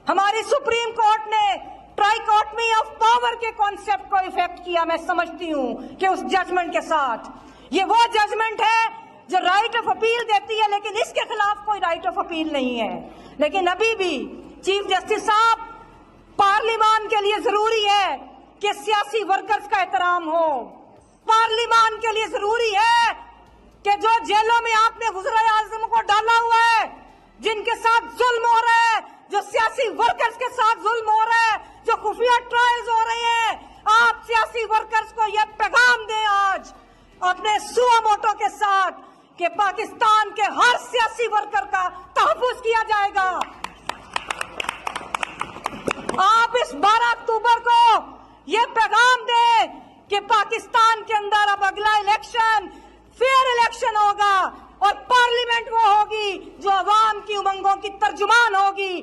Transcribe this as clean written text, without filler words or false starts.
हमारी supreme court ने trichotomy of power के कॉन्सेप्ट को इफेक्ट किया। मैं समझती हूं कि उस जजमेंट के साथ ये वो जजमेंट है जो राइट ऑफ अपील देती है, लेकिन इसके खिलाफ कोई राइट ऑफ अपील नहीं है। लेकिन अभी भी चीफ जस्टिस साहब, पार्लियामान के लिए जरूरी है कि सियासी वर्कर्स का एहतराम हो। पार्लियामान के लिए जरूरी है कि जो जेलों में आपने वज़ीर आज़म को डाला हुआ है, जिनके साथ जुल्म हो रहा है, जो सियासी वर्कर्स के साथ जुल्म हो रहा है, जो खुफिया ट्रायल्स हो रहे हैं, आप सियासी वर्कर्स को यह पैगाम दें आज अपने सुओ मोटो के साथ कि पाकिस्तान के हर सियासी वर्कर का तहफ़्फ़ुज़ किया जाएगा। आप इस 12 अक्टूबर को यह पैगाम दें कि पाकिस्तान के अंदर अब अगला इलेक्शन फेयर इलेक्शन होगा और पार्लियामेंट वो होगी जो अवाम की उमंगों की तर्जुमान होगी।